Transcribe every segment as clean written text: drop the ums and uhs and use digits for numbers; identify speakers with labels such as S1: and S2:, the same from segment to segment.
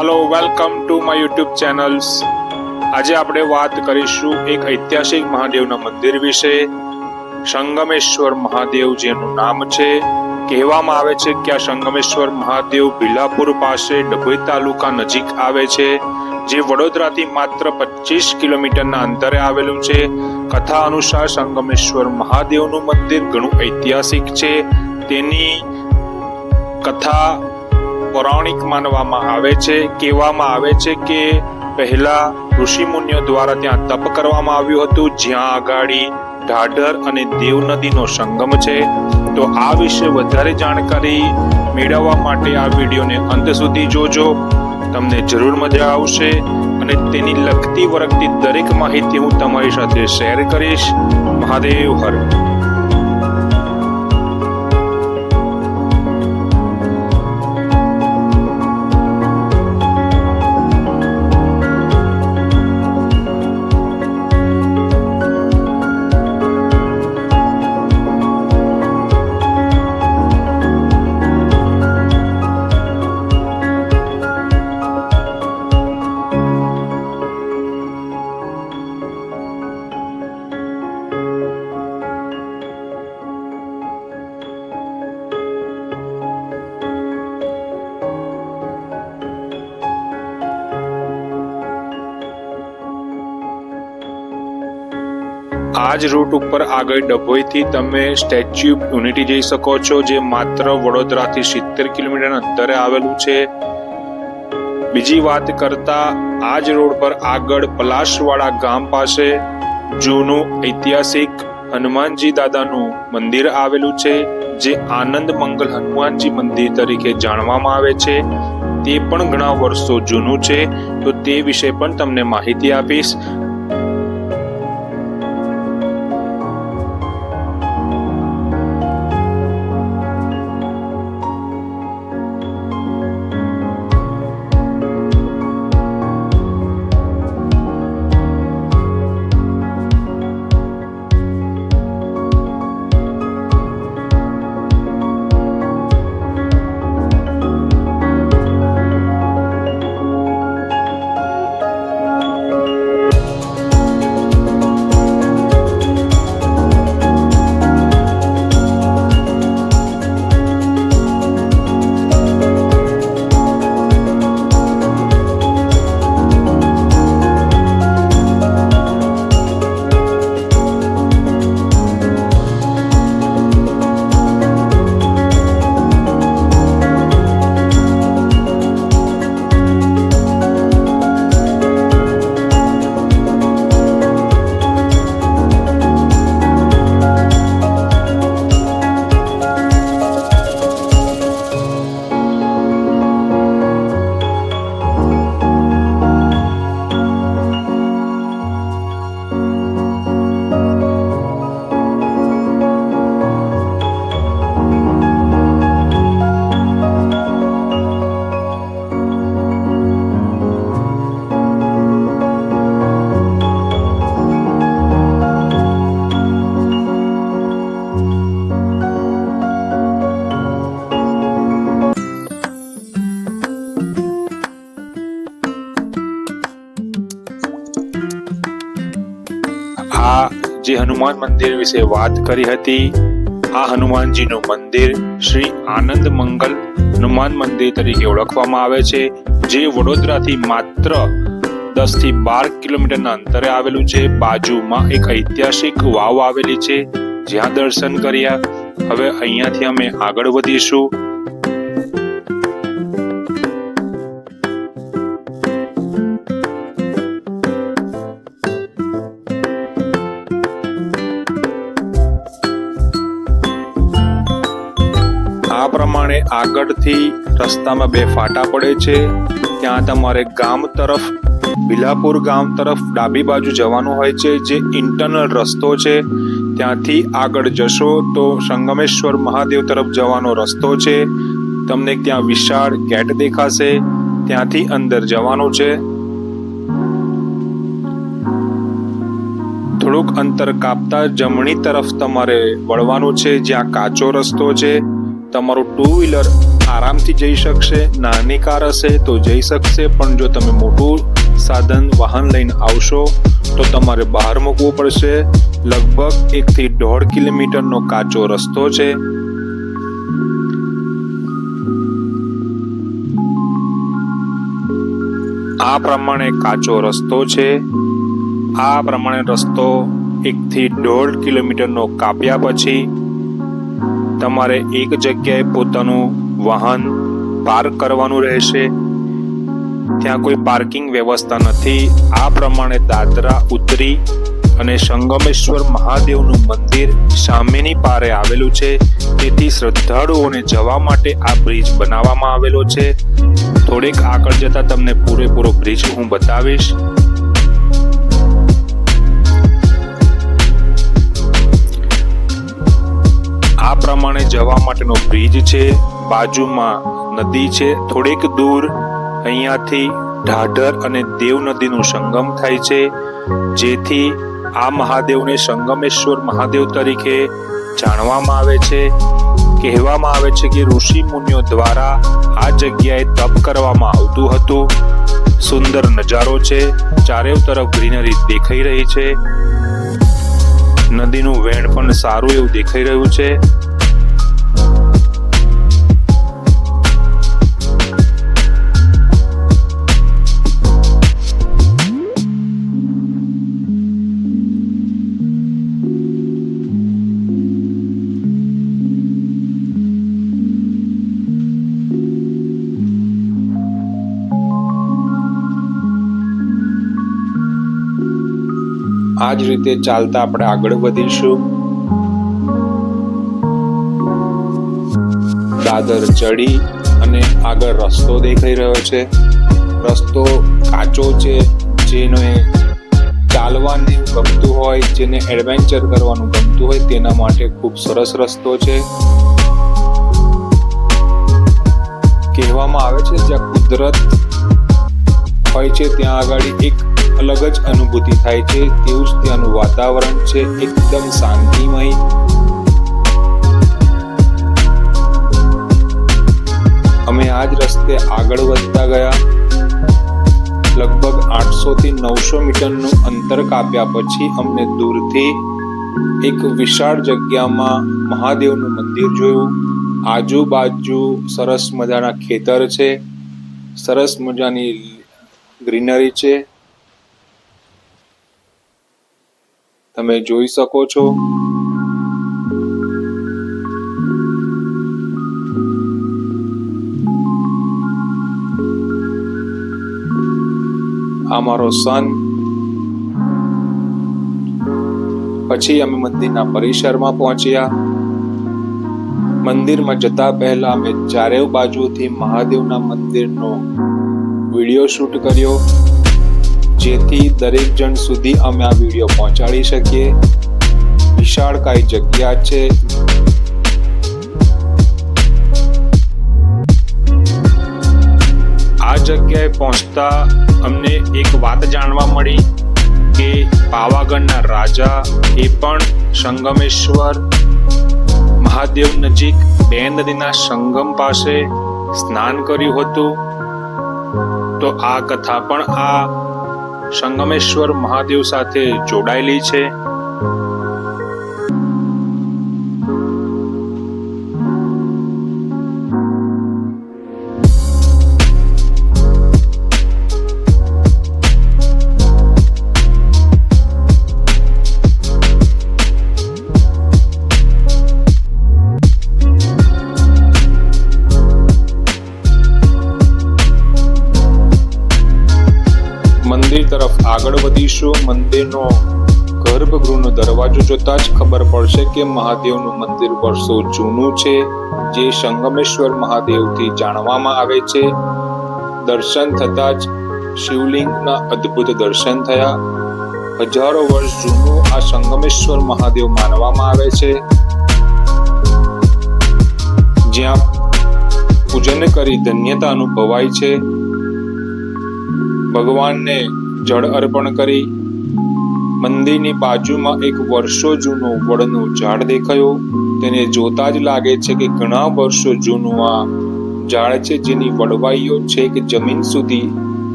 S1: Hello, welcome to my YouTube channels. આજે આપણે વાત કરીશું એક ઐતિહાસિક મહાદેવના મંદિર વિશે। સંગમેશ્વર મહાદેવ જેનું નામ છે। કહેવામાં આવે છે કે આ સંગમેશ્વર મહાદેવ ભીલાપુર પાસે ડભોઈ તાલુકા નજીક આવે છે, જે વડોદરાથી માત્ર 25 કિલોમીટરના અંતરે આવેલું છે। કથા અનુસાર સંગમેશ્વર મહાદેવનું મંદિર ઘણું ઐતિહાસિક છે। તેની કથા પૌરાણિક માનવામાં આવે છે। કહેવામાં આવે છે કે પહેલા ઋષિ મુનિઓ દ્વારા ત્યાં તપ કરવામાં આવ્યું હતું, જ્યાં આગાડી ઢાઢર અને દેવ નદીનો સંગમ છે। તો આ વિશે વધારે જાણકારી મેળવવા માટે આ વિડીયોને અંત સુધી જોજો, તમને જરૂર મજા આવશે અને તેની લગતી વળગતી દરેક માહિતી હું તમારી સાથે શેર કરીશ। મહાદેવ હર। આ જ રૂટ ઉપર આગળ ડભોઈથી તમે સ્ટેચ્યુ ઓફ યુનિટી જઈ શકો છો, જે માત્ર વડોદરાથી 70 કિલોમીટર અંતરે આવેલું છે। બીજી વાત કરતા આ જ રોડ પર આગળ પલાશવાડા ગામ પાસે જૂનું ઐતિહાસિક હનુમાનજી દાદાનું મંદિર આવેલું છે, જે આનંદ મંગલ હનુમાનજી મંદિર તરીકે જાણવામાં આવે છે। તે પણ ઘણા વર્ષો જૂનું છે, તો તે વિશે પણ તમને માહિતી આપીશ। આ જે હનુમાન મંદિર વિશે વાત કરી હતી, આ હનુમાનજીનું મંદિર શ્રી આનંદ મંગલ હનુમાન મંદિર તરીકે ઓળખવામાં આવે છે, જે વડોદરાથી માત્ર 10 થી 12 કિલોમીટરના અંતરે આવેલું છે। બાજુમાં એક ઐતિહાસિક વાવ આવેલી છે, જ્યાં દર્શન કર્યા। હવે અહીંયાથી અમે આગળ વધીશું। આ પ્રમાણે આગળથી રસ્તામાં 2 ફાટા પડે છે, ત્યાં તમારે ગામ તરફ ભીલાપુર ગામ તરફ ડાબી બાજુ જવાનું હોય છે, જે ઇન્ટરનલ રસ્તો છે। ત્યાંથી આગળ જશો તો સંગમેશ્વર મહાદેવ તરફ જવાનો રસ્તો છે। તમને ત્યાં વિશાળ ગેટ દેખાશે, ત્યાંથી અંદર જવાનું છે। થોડુંક અંતર કાપતા જમણી તરફ તમારે વળવાનું છે, જ્યાં કાચો રસ્તો છે। તમારું 2 વ્હીલર આરામથી જઈ શકશે, નાની કાર હશે તો જઈ શકશે, પણ જો તમે મોટું સાધન વાહન લઈને આવશો તો તમારે બહાર મૂકવું પડશે. લગભગ 1 થી 1.5 કિલોમીટરનો કાચો રસ્તો છે. આ પ્રમાણે કાચો રસ્તો છે. આ પ્રમાણે રસ્તો 1 થી 1.5 કિલોમીટરનો કાપ્યા પછી તમારે એક જગ્યાએ પોતાનું વાહન પાર્ક કરવાનું રહેશે. ત્યાં કોઈ પાર્કિંગ વ્યવસ્થા નથી. આ પ્રમાણે દાદરા ઉતરી અને સંગમેશ્વર મહાદેવનું મંદિર સામેની પારે આવેલું છે. તેથી શ્રદ્ધાળુઓને જવા માટે આ બ્રિજ બનાવવામાં આવેલો છે. થોડેક આગળ જતા તમને પૂરેપૂરો બ્રિજ હું બતાવીશ. આ પ્રમાણે જવા માટેનો બ્રિજ છે. બાજુમાં નદી છે. થોડેક દૂર અહીંયાથી ઢાઢર અને દેવ નદીનું સંગમ થાય છે, જેથી આ મહાદેવને સંગમેશ્વર મહાદેવ તરીકે જાણવામાં આવે છે. કહેવામાં આવે છે કે ઋષિ મુનિઓ દ્વારા આ જગ્યાએ તપ કરવામાં આવતું હતું. સુંદર નજારો છે. ચારે તરફ ગ્રીનરી દેખાઈ રહી છે. નદીનું વહેણ પણ સારું એવું દેખાઈ રહ્યું છે. આ જ રીતે ચાલતા આપણે આગળ વધીશું. દાદર ચડી અને આગળ રસ્તો દેખાઈ રહ્યો છે. રસ્તો કાચો છે. જેને ચાલવાનું ગમતું હોય, જેને એડવેન્ચર કરવાનું ગમતું હોય તેના માટે ખૂબ સરસ રસ્તો છે. કહેવામાં આવે છે જ્યાં કુદરત હોય છે ત્યાં આગળ એક અલગ જ અનુભૂતિ થાય છે. તેવું જ ત્યાંનું વાતાવરણ છે, એકદમ શાંતિમય. અમે આ જ રસ્તે આગળ વધતા ગયા. લગભગ 800 થી 900 મીટરનું અંતર કાપ્યા પછી અમને દૂરથી એક વિશાળ જગ્યામાં મહાદેવનું મંદિર જોયું. આજુબાજુ સરસ મજાના ખેતર છે, સરસ મજાની ગ્રીનરી છે. તમે જોઈ શકો છો. આ મારો સન. પછી અમે મંદિરના પરિસરમાં પહોંચ્યા. મંદિરમાં જતા પહેલા અમે ચારે બાજુથી મહાદેવના મંદિરનો વિડીયો શૂટ કર્યો, જેથી દરેક જણ સુધી અમે આ વિડીયો પહોંચાડી શકીએ. વિશાળકાય જગ્યા છે. આ જગ્યાએ પહોંચતા અમને એક વાત જાણવા મળી કે પાવાગઢના રાજા એ પણ સંગમેશ્વર મહાદેવ નજીક 2 નદીના સંગમ પાસે સ્નાન કર્યું હતું. તો આ કથા પણ આ સંગમેશ્વર મહાદેવ સાથે જોડાયેલી છે. મંદિર તરફ આગળ વધીશું. મંદિરનો ગર્ભગૃહનો દરવાજો જોતા જ ખબર પડશે કે મહાદેવનું મંદિર વર્ષો જૂનું છે, જે સંગમેશ્વર મહાદેવથી જાણવામાં આવે છે. દર્શન થતા જ શિવલિંગના અદ્ભુત દર્શન થયા. હજારો વર્ષ જૂનું આ સંગમેશ્વર મહાદેવ માનવામાં આવે છે, જ્યાં પૂજન કરી ધન્યતા અનુભવાય છે. ભગવાનને જળ અર્પણ કરી મંદિરની બાજુમાં એક વર્ષો જૂનું વડનું ઝાડ દેખાયું. તેને જોતા જ લાગે છે કે ઘણા વર્ષો જૂનું આ ઝાડ છે જેની વડવાઈઓ છે કે જમીન સુધી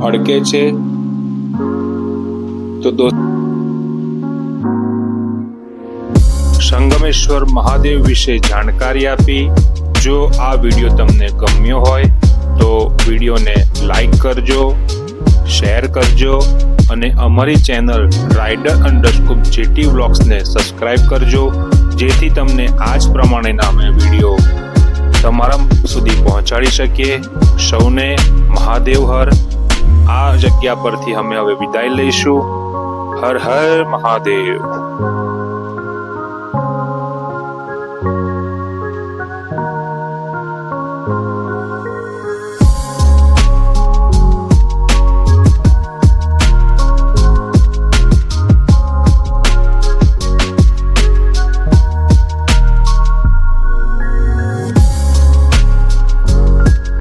S1: અડકે છે. તો સંગમેશ્વર મહાદેવ વિશે જાણકારી આપી. જો આ વિડીયો તમને ગમ્યો હોય તો વિડીયોને લાઈક કરજો, શેર કરજો અને અમારી ચેનલ rider_GT વ્લોગ્સને સબસ્ક્રાઇબ કરજો, જેથી તમને આ જ પ્રમાણેના અમે વિડીયો તમારા સુધી પહોંચાડી શકીએ. સૌને મહાદેવ હર. આ જગ્યા પરથી અમે હવે વિદાય લઈશું. હર હર મહાદેવ.